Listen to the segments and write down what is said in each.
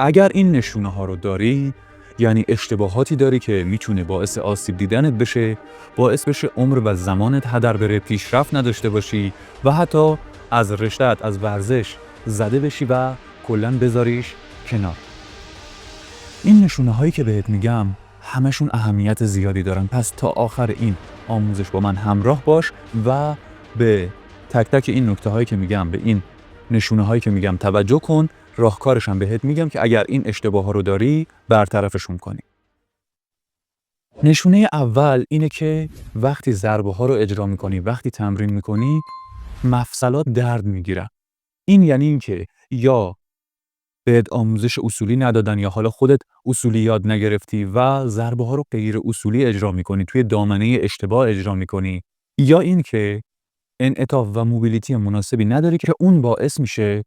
اگر این نشونه ها رو داری، یعنی اشتباهاتی داری که میتونه باعث آسیب دیدنت بشه، باعث بشه عمر و زمانت هدر بره، پیشرفت نداشته باشی و حتی از رشته‌ات، از ورزش زده بشی و کلاً بذاریش کنار. این نشونه هایی که بهت میگم همشون اهمیت زیادی دارن، پس تا آخر این آموزش با من همراه باش و به تک تک این نکته هایی که میگم، به این نشونه هایی که میگم توجه کن. راهکارش هم بهت میگم که اگر این اشتباه ها رو داری برطرفشون کنی. نشونه اول اینه که وقتی ضربه ها رو اجرا میکنی، وقتی تمرین میکنی، مفصلات درد میگیرن. این یعنی این که یا بهت آموزش اصولی ندادن یا حالا خودت اصولی یاد نگرفتی و ضربه ها رو غیر اصولی اجرا میکنی، توی دامنه اشتباه اجرا میکنی، یا این که انعطاف و موبیلیتی مناسبی نداری که اون باعث میشه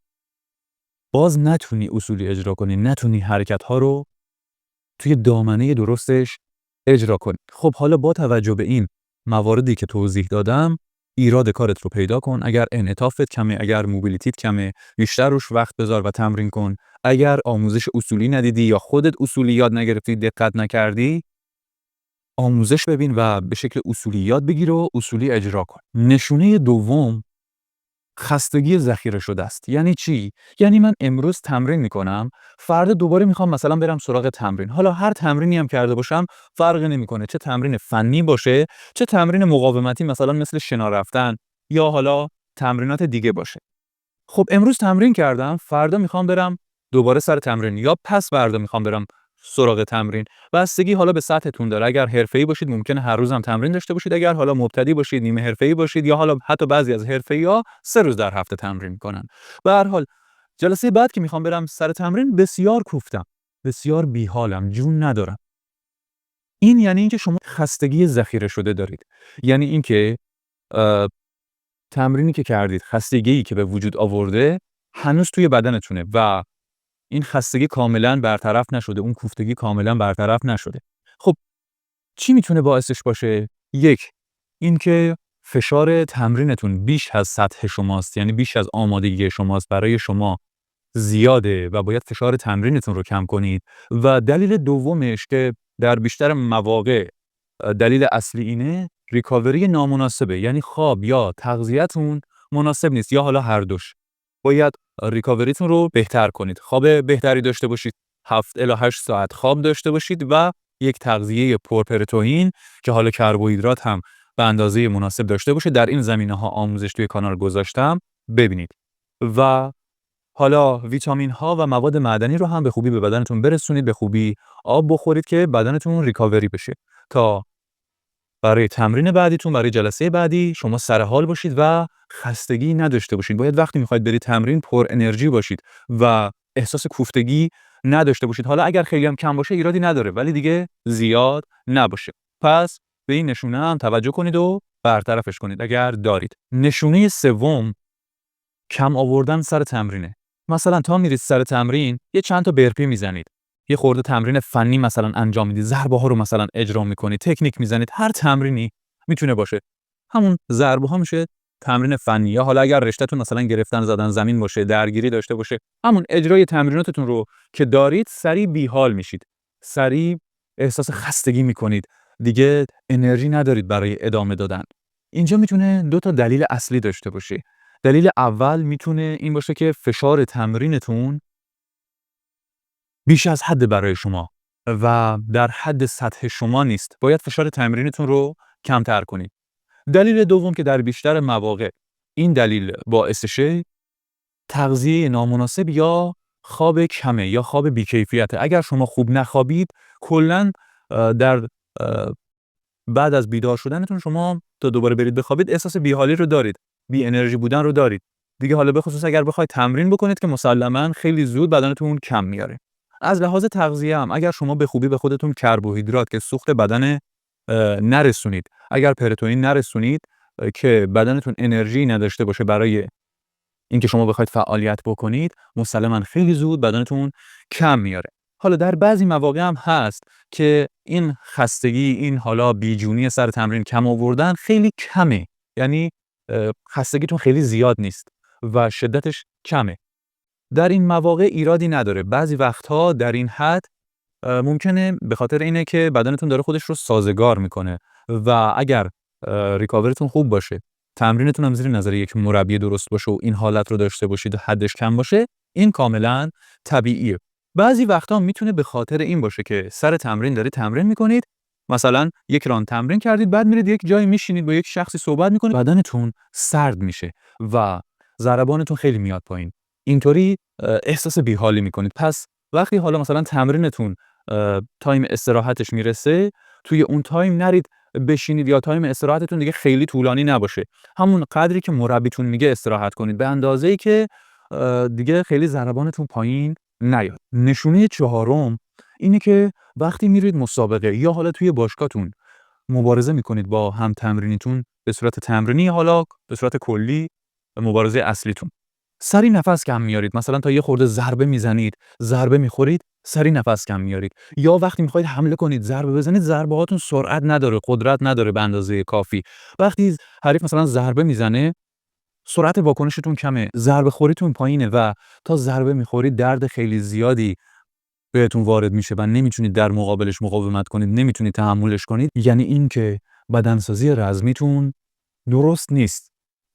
باز نتونی اصولی اجرا کنی، نتونی حرکت ها رو توی دامنه درستش اجرا کنی. خب حالا با توجه به این مواردی که توضیح دادم، ایراد کارت رو پیدا کن. اگر انعطافت کمه، اگر موبیلیتیت کمه، بیشتر روش وقت بذار و تمرین کن. اگر آموزش اصولی ندیدی یا خودت اصولی یاد نگرفتی، دقت نکردی، آموزش ببین و به شکل اصولی یاد بگیر و اصولی اجرا کن. نشونه دوم خستگی ذخیره شده است. یعنی چی؟ یعنی من امروز تمرین میکنم، فردا دوباره میخوام مثلا برم سراغ تمرین. حالا هر تمرینی هم کرده باشم فرقی نمیکنه، چه تمرین فنی باشه، چه تمرین مقاومتی مثلا مثل شنا رفتن یا حالا تمرینات دیگه باشه. خب امروز تمرین کردم، فردا میخوام برم دوباره سر تمرین یا پس فردا میخوام برم سراغ تمرین. بستگی حالا به سطحتون داره. اگر حرفه‌ای باشید ممکنه هر روز هم تمرین داشته باشید، اگر حالا مبتدی باشید، نیمه حرفه‌ای باشید، یا حالا حتی بعضی از حرفه‌ای‌ها 3 روز در هفته تمرین می‌کنن. به هر حال جلسه بعد که میخوام برم سر تمرین بسیار کوفتم، بسیار بیحالم، جون ندارم. این یعنی اینکه شما خستگی ذخیره شده دارید. یعنی اینکه تمرینی که کردید، خستگیی که به وجود آورده هنوز توی بدنتونه و این خستگی کاملا برطرف نشده، اون کوفتگی کاملا برطرف نشده. خب چی میتونه باعثش باشه؟ یک، اینکه فشار تمرینتون بیش از سطح شماست، یعنی بیش از آمادگی شماست، برای شما زیاده و باید فشار تمرینتون رو کم کنید. و دلیل دومش که در بیشتر مواقع دلیل اصلی اینه، ریکاوری نامناسبه. یعنی خواب یا تغذیه‌تون مناسب نیست یا حالا هر دوش. باید ریکاوریتون رو بهتر کنید. خواب بهتری داشته باشید، 7 الی 8 ساعت خواب داشته باشید و یک تغذیه پرپروتئین که حالا کربوهیدرات هم به اندازه مناسب داشته باشه. در این زمینه‌ها آموزش توی کانال گذاشتم، ببینید. و حالا ویتامین ها و مواد معدنی رو هم به خوبی به بدنتون برسونید، به خوبی آب بخورید که بدنتون ریکاوری بشه تا برای تمرین بعدیتون، برای جلسه بعدی شما سر حال باشید و خستگی نداشته باشید. باید وقتی میخواید برید تمرین پر انرژی باشید و احساس کوفتگی نداشته باشید. حالا اگر خیلی هم کم باشه ایرادی نداره، ولی دیگه زیاد نباشه. پس به این نشونه هم توجه کنید و برطرفش کنید اگر دارید. نشونه سوم کم آوردن سر تمرینه. مثلا تا میرید سر تمرین یه چند تا برپی میزنید، یه خورده تمرین فنی مثلا انجام میدید، ضربه ها رو مثلا اجرا میکنید، تکنیک میزنید. هر تمرینی میتونه باشه، همون ضربه ها میشه تمرین فنی. یا حالا اگر رشتهتون مثلا گرفتن زدن زمین باشه، درگیری داشته باشه، همون اجرای تمریناتتون رو که دارید سریع بیحال میشید، سریع احساس خستگی میکنید، دیگه انرژی ندارید برای ادامه دادن. اینجا میتونه 2 تا دلیل اصلی داشته باشه. دلیل اول میتونه این باشه که فشار تمرینتون بیش از حد برای شما و در حد سطح شما نیست. باید فشار تمرینتون رو کمتر کنید. دلیل دوم که در بیشتر مواقع این دلیل باعثشه، تغذیه نامناسب یا خواب کمه یا خواب بی‌کیفیته. اگر شما خوب نخوابید، کلاً در بعد از بیدار شدنتون شما تا دوباره برید بخوابید احساس بی‌حالی رو دارید، بی انرژی بودن رو دارید. دیگه حالا به خصوص اگر بخواید تمرین بکنید که مسلماً خیلی زود بدنتون کم میاره. از لحاظ تغذیه هم اگر شما به خوبی به خودتون کربوهیدرات که سوخت بدن نرسونید، اگر پروتئین نرسونید که بدنتون انرژی نداشته باشه برای اینکه شما بخواید فعالیت بکنید، مسلماً خیلی زود بدنتون کم میاره. حالا در بعضی مواقع هم هست که این خستگی، این حالا بیجونی سر تمرین کم آوردن خیلی کمه، یعنی خستگیتون خیلی زیاد نیست و شدتش کمه. در این مواقع ایرادی نداره. بعضی وقتها در این حد ممکنه به خاطر اینه که بدنتون داره خودش رو سازگار میکنه و اگر ریکاوریتون خوب باشه، تمرینتون هم زیر نظر یک مربی درست باشه و این حالت رو داشته باشید و حدش کم باشه، این کاملا طبیعیه. بعضی وقتا میتونه به خاطر این باشه که سر تمرین دارید تمرین میکنید، مثلا یک راند تمرین کردید، بعد میرید یک جایی میشینید با یک شخصی صحبت میکنید، بدنتون سرد میشه و ضربانتون خیلی میاد پایین. اینطوری احساس بیحالی میکنید. پس وقتی حالا مثلا تمرینتون تایم استراحتش میرسه، توی اون تایم نرید بشینید یا تایم استراحتتون دیگه خیلی طولانی نباشه. همون قدری که مربیتون میگه استراحت کنید، به اندازه‌ای که دیگه خیلی ضربانتون پایین نیاد. نشونه چهارم اینه که وقتی میرید مسابقه یا حالا توی باشگاهتون مبارزه میکنید با هم تمرینیتون، به صورت تمرینی حالا به صورت کلی مبارزه اصلیتون، سری نفس کم میارید. مثلا تا یه خورده ضربه میزنید، ضربه میخورید، سری نفس کم میارید. یا وقتی میخواید حمله کنید، ضربه بزنید، ضربه هاتون سرعت نداره، قدرت نداره به اندازه کافی. وقتی حریف مثلا ضربه میزنه، سرعت واکنشتون کمه، ضربه خوریتون پایینه و تا ضربه میخورید درد خیلی زیادی بهتون وارد میشه و نمیتونید در مقابلش مقاومت کنید، نمیتونید تحملش کنید. یعنی این که بدنسازی رزمیتون درست نیست.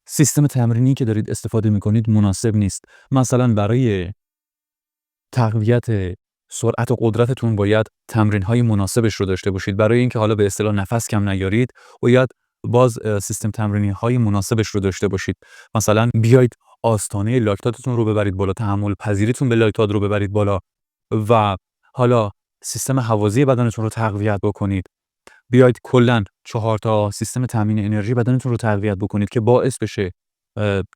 سیستم تمرینی که دارید استفاده میکنید مناسب نیست. مثلا برای تقویت سرعت و قدرتتون باید تمرین‌های مناسبش رو داشته باشید. برای اینکه حالا به اصطلاح نفس کم نیارید، باید باز سیستم تمرینی‌های مناسبش رو داشته باشید. مثلا بیاید آستانه لاکتاتتون رو ببرید بالا، تحمل پذیریتون به لاکتات رو ببرید بالا و حالا سیستم هوازی بدنتون رو تقویت بکنید. بیاید کلاً 4 تا سیستم تامین انرژی بدنتون رو تقویت بکنید که باعث بشه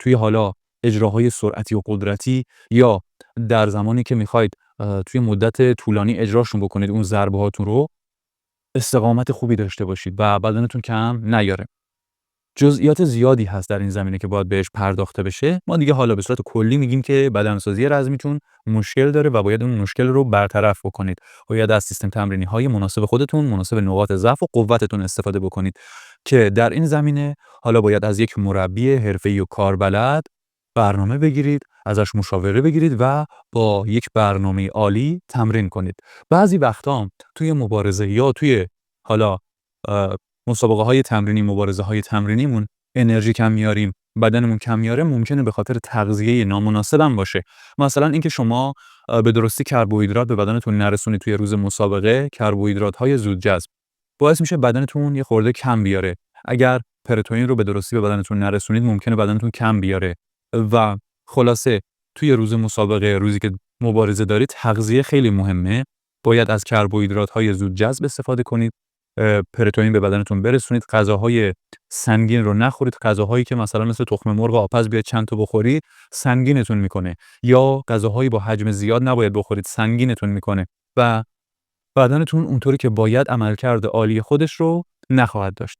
توی حالا اجراهای سرعتی و قدرتی یا در زمانی که میخواید توی مدت طولانی اجراشون بکنید اون ضربه هاتون رو، استقامت خوبی داشته باشید و بدنتون کم نیاره. جزئیات زیادی هست در این زمینه که باید بهش پرداخته بشه. ما دیگه حالا به صورت کلی میگیم که بدنسازی رزمیتون مشکل داره و باید اون مشکل رو برطرف بکنید. باید از سیستم تمرینی های مناسب خودتون، مناسب نقاط ضعف و قوتتون استفاده بکنید که در این زمینه حالا باید از یک مربی حرفه‌ای و کاربلد برنامه بگیرید، ازش مشاوره بگیرید و با یک برنامه عالی تمرین کنید. بعضی وقتا توی مبارزه یا توی حالا مسابقه‌های تمرینی، مبارزه‌های تمرینیمون انرژی کم میاریم، بدنمون کم میاره، ممکنه به خاطر تغذیه نامناسب هم باشه. مثلا اینکه شما به درستی کربوهیدرات به بدنتون نرسونید توی روز مسابقه، کربوهیدرات‌های زودجذب باعث میشه بدنتون یه خورده کم بیاره. اگر پروتئین رو به درستی به بدنتون نرسونید، ممکنه بدنتون کم بیاره و خلاصه توی روز مسابقه، روزی که مبارزه دارید، تغذیه خیلی مهمه. باید از کربوهیدرات‌های زودجذب استفاده کنید، پروتئین به بدنتون برسونید، غذاهای سنگین رو نخورید. غذاهایی که مثلا مثل تخم مرغ و آبپز بیاید چند تا بخورید، سنگینتون میکنه، یا غذاهایی با حجم زیاد نباید بخورید، سنگینتون میکنه و بدنتون اونطوری که باید عملکرد عالی خودش رو نخواهد داشت.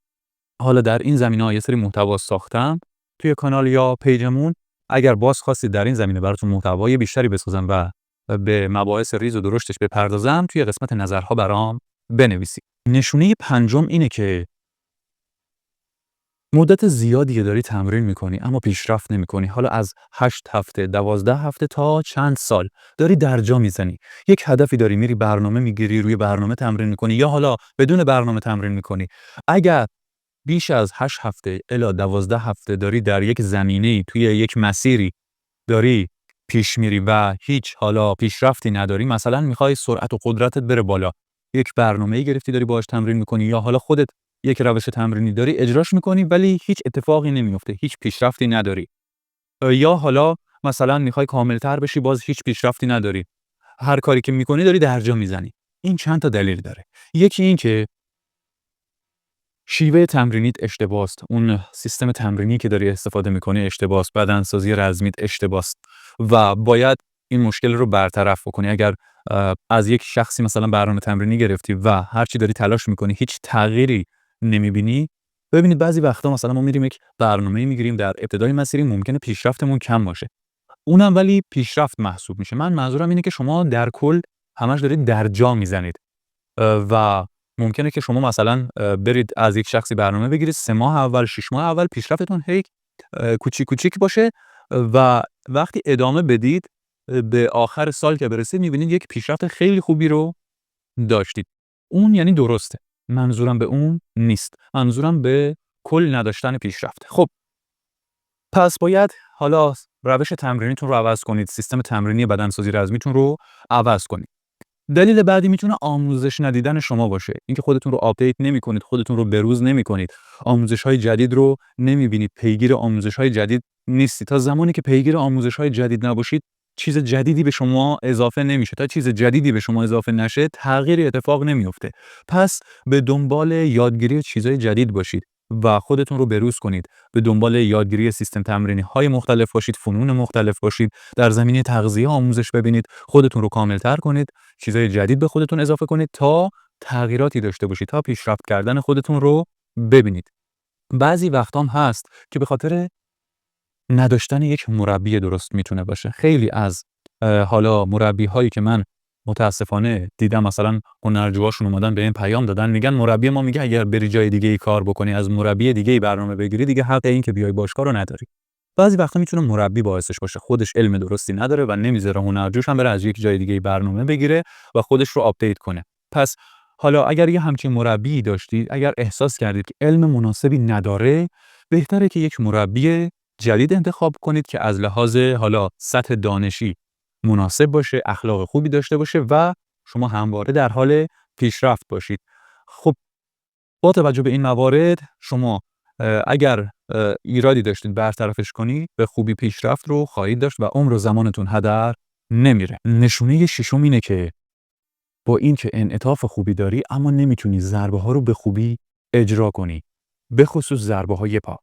حالا در این زمینه‌ها یه سری محتوا ساختم توی کانال یا پیجمون. اگر باز خواستید در این زمینه براتون محتوای بیشتری بسازم و به مباحث ریز و درشتش بپردازم، توی قسمت نظرها برام بنویسید. نشونه پنجم اینه که مدت زیادی داری تمرین میکنی اما پیشرفت نمیکنی. حالا از 8 هفته، 12 هفته تا چند سال داری درجا میزنی. یک هدفی داری، میری برنامه میگیری، روی برنامه تمرین میکنی یا حالا بدون برنامه تمرین میکنی. اگر بیش از 8 هفته الی 12 هفته داری در یک زمینه‌ای، توی یک مسیری داری پیش میری و هیچ حالا پیشرفتی نداری، مثلا میخوای سرعت و قدرتت بره بالا، یک برنامه‌ای گرفتی داری باهاش تمرین میکنی یا حالا خودت یک روش تمرینی داری اجراش میکنی ولی هیچ اتفاقی نمیفته، هیچ پیشرفتی نداری. یا حالا مثلا میخوای کاملتر بشی، باز هیچ پیشرفتی نداری، هر کاری که میکنی داری درجا میزنی. این چند تا دلیل داره. یکی این که شیوه تمرینیت اشتباست، اون سیستم تمرینی که داری استفاده میکنی اشتباست، بدنسازی رزمیت اشتباست و باید این مشکل رو برطرف بکنی. اگر از یک شخصی مثلا برنامه تمرینی گرفتی و هرچی داری تلاش میکنی هیچ تغییری نمیبینی، ببینید بعضی وقتا مثلا ما میریم یک برنامه میگیریم، در ابتدای مسیری ممکنه پیشرفتمون کم باشه، اونم ولی پیشرفت محسوب میشه. من منظورم اینه که شما در کل همش دارید درجا میزنید و ممکنه که شما مثلا برید از یک شخصی برنامه بگیرید، 3 ماه اول، 6 ماه اول پیشرفتتون هی کوچیک کوچیک باشه و وقتی ادامه بدید به آخر سال که برسید می‌بینید یک پیشرفت خیلی خوبی رو داشتید. اون یعنی درسته. منظورم به اون نیست. منظورم به کل نداشتن پیشرفته. خب پس باید حالا روش تمرینیتون رو عوض کنید، سیستم تمرینی بدنسازی رزمیتون رو عوض کنید. دلیل بعدی میتونه آموزش ندیدن شما باشه. اینکه خودتون رو آپدیت نمی‌کنید، خودتون رو بروز نمی‌کنید، آموزش‌های جدید رو نمی‌بینید، پیگیر آموزش‌های جدید نیستید. تا زمانی که پیگیر آموزش‌های جدید نباشید، چیز جدیدی به شما اضافه نمیشه. تا چیز جدیدی به شما اضافه نشه، تغییری اتفاق نمیفته. پس به دنبال یادگیری چیزهای جدید باشید و خودتون رو بروز کنید. به دنبال یادگیری سیستم تمرینی‌های مختلف باشید، فنون مختلف باشید، در زمینه تغذیه آموزش ببینید، خودتون رو کامل‌تر کنید، چیزای جدید به خودتون اضافه کنید تا تغییراتی داشته باشید، تا پیشرفت کردن خودتون رو ببینید. بعضی وقتا هم هست که به خاطر نداشتن یک مربی درست میتونه باشه. خیلی از حالا مربی‌هایی که من متاسفانه دیدم مثلا هنرجوهاشون اومدن به این پیام دادن، میگن مربی ما میگه اگر بری جای دیگه ای کار بکنی، از مربی دیگه ای برنامه بگیری، دیگه حق این که بیای باشگاه رو نداری. بعضی وقتا میتونه مربی باعثش باشه خودش علم درستی نداره و نمیذاره هنرجوش هم بره از یک جای دیگه ای برنامه بگیره و خودش رو آپدیت کنه. پس حالا اگر یه همچین مربی داشتید، اگر احساس کردید که علم مناسبی نداره، بهتره که یک مربی جدید انتخاب کنید که از لحاظ حالا سطح دانشی مناسب باشه، اخلاق خوبی داشته باشه و شما همواره در حال پیشرفت باشید. خب با توجه به این موارد شما اگر ایرادی داشتید برطرفش کنید، به خوبی پیشرفت رو خواهید داشت و عمر و زمانتون هدر نمیره. نشونه ششم اینه که با این که انعطاف خوبی داری اما نمیتونی ضربه ها رو به خوبی اجرا کنی، به خصوص ضربه های پا.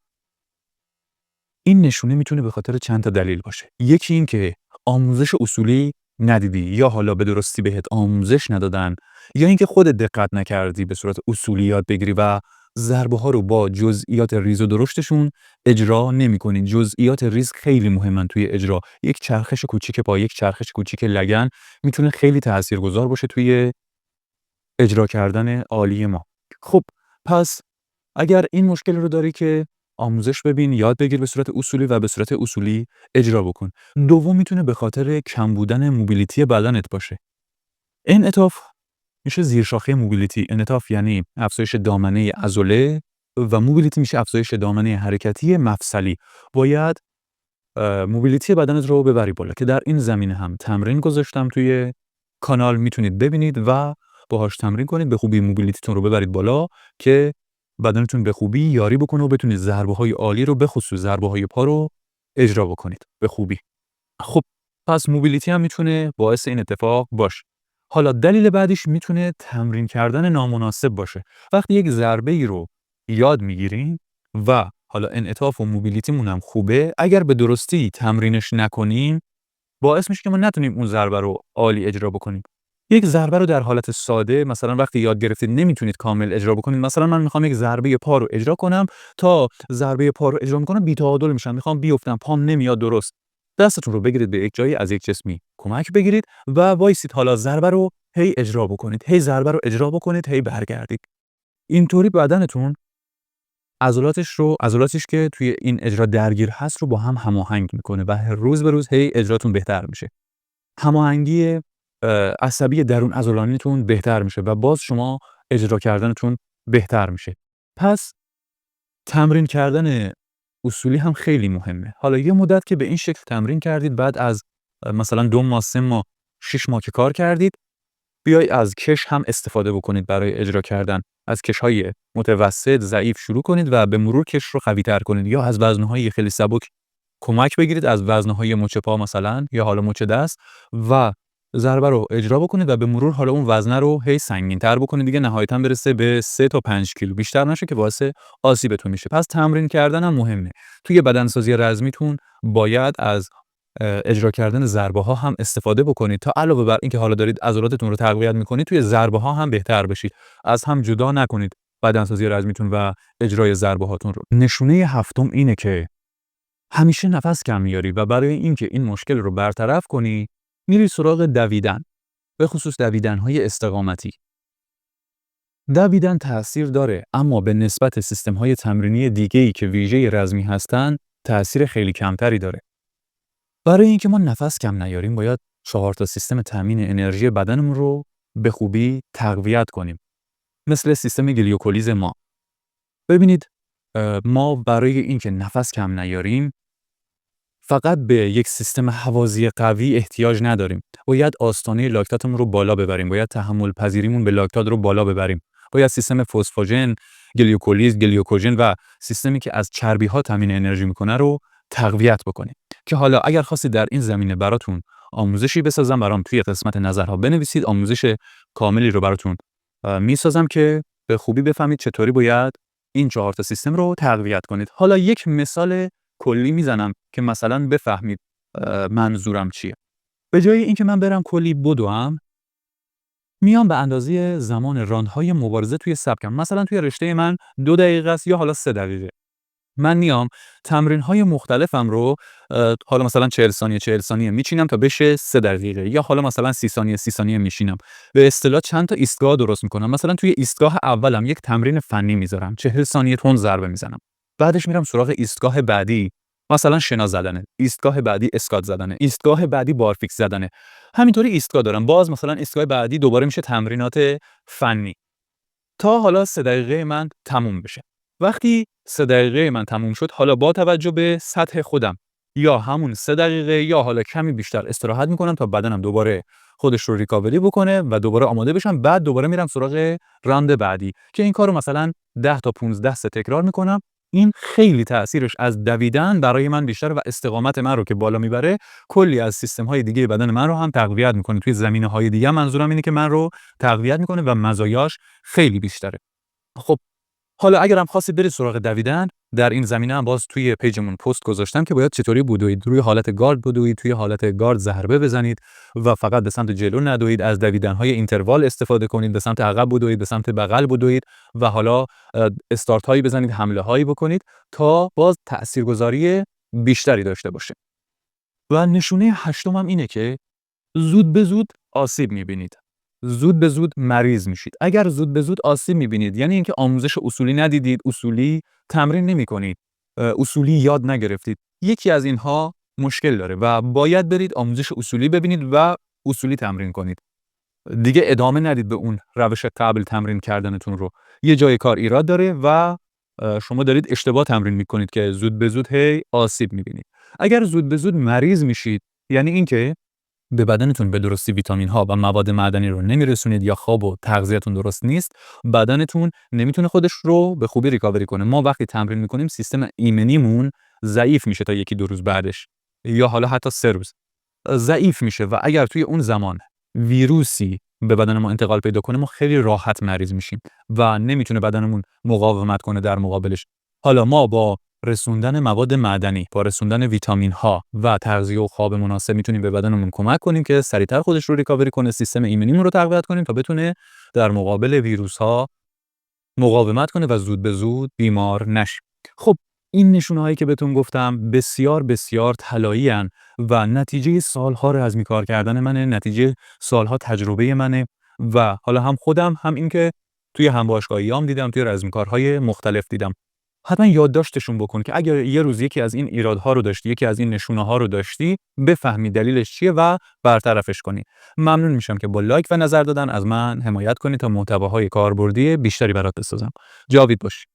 این نشونه میتونه به خاطر چند تا دلیل باشه. یکی این که آموزش اصولی ندیدی، یا حالا به درستی بهت آموزش ندادن، یا اینکه خودت دقت نکردی به صورت اصولی یاد بگیری و ضربه ها رو با جزئیات ریز و درشتشون اجرا نمی‌کنی. جزئیات ریز خیلی مهمن توی اجرا. یک چرخش کوچیک پا، یک چرخش کوچیک لگن میتونه خیلی تاثیرگذار باشه توی اجرا کردن عالی ما. خب پس اگر این مشکل رو داری که آموزش ببین، یاد بگیر به صورت اصولی و به صورت اصولی اجرا بکن. دوم میتونه به خاطر کم بودن موبیلیتی بدنت باشه. انعطاف میشه زیرشاخه موبیلیتی. انعطاف یعنی افزایش دامنه عضله و موبیلیتی میشه افزایش دامنه حرکتی مفصلی. باید موبیلیتی بدنت رو ببری بالا که در این زمینه هم تمرین گذاشتم توی کانال، میتونید ببینید و باهاش تمرین کنید، به خوبی موبیلیتیتون رو ببرید بالا که بدنتون به خوبی یاری بکنه و بتونید ضربه‌های عالی رو به خصوص ضربه‌های پا رو اجرا بکنید به خوبی. خب پس موبیلیتی هم میتونه باعث این اتفاق باشه. حالا دلیل بعدیش میتونه تمرین کردن نامناسب باشه. وقتی یک ضربه‌ای رو یاد میگیرین و حالا انعطاف و موبیلیتیمون هم خوبه، اگر به درستی تمرینش نکنیم باعث میشه که ما نتونیم اون ضربه رو عالی اجرا بکنیم. یک ضربه رو در حالت ساده مثلا وقتی یاد گرفتید نمیتونید کامل اجرا بکنید. مثلا من میخوام یک ضربه پا رو اجرا کنم، تا ضربه پا رو اجرا میکنم بی‌تعادل میشم، میخوام بیفتم، پام نمیاد درست. دستتون رو بگیرید به یک جایی، از یک جسمی کمک بگیرید و وایسید، حالا ضربه رو هی اجرا بکنید، هی ضربه رو اجرا بکنید، هی برگردید. اینطوری بدنتون عضلاتش که توی این اجرا درگیر هست رو با هم هماهنگ میکنه و روز به روز هی اجراتون بهتر میشه. هماهنگی عصبی درون عضلانیتون بهتر میشه و باز شما اجرا کردنتون بهتر میشه. پس تمرین کردن اصولی هم خیلی مهمه. حالا یه مدت که به این شکل تمرین کردید، بعد از مثلا 2 ماه، 3 ماه، 6 ماه که کار کردید، بیایید از کش هم استفاده بکنید برای اجرا کردن. از کش‌های متوسط، ضعیف شروع کنید و به مرور کش رو قوی‌تر کنید، یا از وزنه‌های خیلی سبک کمک بگیرید، از وزنه‌های مچ پا مثلا یا حالا مچ دست، و ضربه رو اجرا بکنید و به مرور حالا اون وزنه رو هی سنگین‌تر بکنید، دیگه نهایتاً برسه به 3 تا 5 کیلو، بیشتر نشه که باعث آسیبتون میشه. پس تمرین کردن هم مهمه. توی بدنسازی رزمیتون باید از اجرا کردن ضربه‌ها هم استفاده بکنید تا علاوه بر اینکه حالا دارید عضلاتتون رو تقویت می‌کنید، توی ضربه‌ها هم بهتر بشید. از هم جدا نکنید بدنسازی رزمیتون و اجرای ضربه‌هاتون رو. نشونه هفتم اینه که همیشه نفس کم میاری و برای اینکه این مشکل رو برطرف کنی، میری سراغ دویدن، به خصوص دویدن‌های استقامتی. دویدن تأثیر داره، اما به نسبت سیستم‌های تمرینی دیگه‌ای که ویژه رزمی هستن، تأثیر خیلی کمتری داره. برای اینکه ما نفس کم نیاریم باید 4 تا سیستم تامین انرژی بدنمون رو به خوبی تقویت کنیم. مثل سیستم گلیوکولیز ما. ببینید ما برای اینکه نفس کم نیاریم فقط به یک سیستم هوازی قوی احتیاج نداریم. باید آستانه لاکتاتمون رو بالا ببریم. باید تحمل پذیریمون به لاکتات رو بالا ببریم. باید سیستم فسفوژن، گلیوکولیز، گلیوکوژن و سیستمی که از چربی‌ها تامین انرژی میکنه رو تقویت بکنیم. که حالا اگر خواستید در این زمینه براتون آموزشی بسازم برام توی قسمت نظرها بنویسید. آموزش کاملی رو براتون میسازم که به خوبی بفهمید چطوری باید این 4 تا سیستم رو تقویت کنید. حالا یک مثال کلی میزنم که مثلا بفهمید منظورم چیه. به جای اینکه من برم کلی بدوم میام به اندازه زمان راندهای مبارزه توی سبکم. مثلا توی رشته من 2 دقیقه است یا حالا 3 دقیقه. من میام تمرین‌های مختلفم رو حالا مثلا 40 ثانیه میچینم تا بشه 3 دقیقه یا حالا مثلا 30 ثانیه میشینم. به اصطلاح چند تا ایستگاه درست میکنم. مثلا توی ایستگاه اولم یک تمرین فنی میذارم. 40 ثانیه تون ضربه میزنم. بعدش میرم سراغ ایستگاه بعدی. مثلا شنا زدنه، ایستگاه بعدی اسکات زدنه، ایستگاه بعدی بارفیکس زدنه. همینطوری ایستگاه دارم. باز مثلا ایستگاه بعدی دوباره میشه تمرینات فنی. تا حالا 3 دقیقه من تموم بشه. وقتی 3 دقیقه من تموم شد حالا با توجه به سطح خودم یا همون 3 دقیقه یا حالا کمی بیشتر استراحت میکنم تا بدنم دوباره خودش رو ریکاوری بکنه و دوباره آماده بشم. بعد دوباره میرم سراغ راند بعدی که این کارو مثلا 10 تا 15 تا تکرار میکنم. این خیلی تأثیرش از دویدن برای من بیشتر و استقامت من رو که بالا میبره. کلی از سیستم های دیگه بدن من رو هم تقویت میکنه. توی زمینه های دیگه منظورم اینه که من رو تقویت میکنه و مزایاش خیلی بیشتره. خب حالا اگرم خواستید برید سراغ دویدن در این زمینه هم باز توی پیجمون پست گذاشتم که باید چطوری بدوید. روی حالت گارد بدوید، توی حالت گارد ضربه بزنید و فقط به سمت جلو ندوید. از دویدن‌های اینتروال استفاده کنید، به سمت عقب بدوید، به سمت بغل بدوید و حالا استارت هایی بزنید، حمله هایی بکنید تا باز تاثیرگذاری بیشتری داشته باشه. و نشونه هشتم هم اینه که زود به زود آسیب می‌بینید. زود به زود مریض میشید. اگر زود به زود آسیب می‌بینید یعنی اینکه آموزش اصولی ندیدید، اصولی تمرین نمی‌کنید، اصولی یاد نگرفتید. یکی از اینها مشکل داره و باید برید آموزش اصولی ببینید و اصولی تمرین کنید. دیگه ادامه ندید به اون روش قبل تمرین کردنتون رو. یه جای کار ایراد داره و شما دارید اشتباه تمرین می‌کنید که زود به زود هی آسیب می‌بینید. اگر زود به زود مریض میشید یعنی اینکه به بدنتون به درستی ویتامین ها و مواد معدنی رو نمیرسونید یا خواب و تغذیه‌تون درست نیست، بدنتون نمیتونه خودش رو به خوبی ریکاوری کنه. ما وقتی تمرین میکنیم سیستم ایمنیمون ضعیف میشه تا 1-2 روز بعدش یا حالا حتی 3 روز ضعیف میشه و اگر توی اون زمان ویروسی به بدن ما انتقال پیدا کنه ما خیلی راحت مریض میشیم و نمیتونه بدنمون مقاومت کنه در مقابلش. حالا ما با رسوندن مواد معدنی، با رسوندن ویتامین ها و تغذیه و خواب مناسب میتونیم به بدنمون کمک کنیم که سریعتر خودش رو ریکاوری کنه، سیستم ایمنیمون رو تقویت کنیم تا بتونه در مقابل ویروس ها مقاومت کنه و زود به زود بیمار نشیم. خب این نشونه‌هایی که بهتون گفتم بسیار بسیار طلایی ان و نتیجه سالها رزمی کار کردن منه، نتیجه سالها تجربه منه و حالا هم خودم هم این که توی همباشگاهیام دیدم، توی رزمیکارهای مختلف دیدم. حتما یادداشتشون بکن که اگر یه روز یکی از این ایرادها رو داشتی، یکی از این نشونه‌ها رو داشتی، بفهمی دلیلش چیه و برطرفش کنی. ممنون میشم که با لایک و نظر دادن از من حمایت کنی تا محتواهای کاربردی بیشتری برات بسازم. جاوید باشی.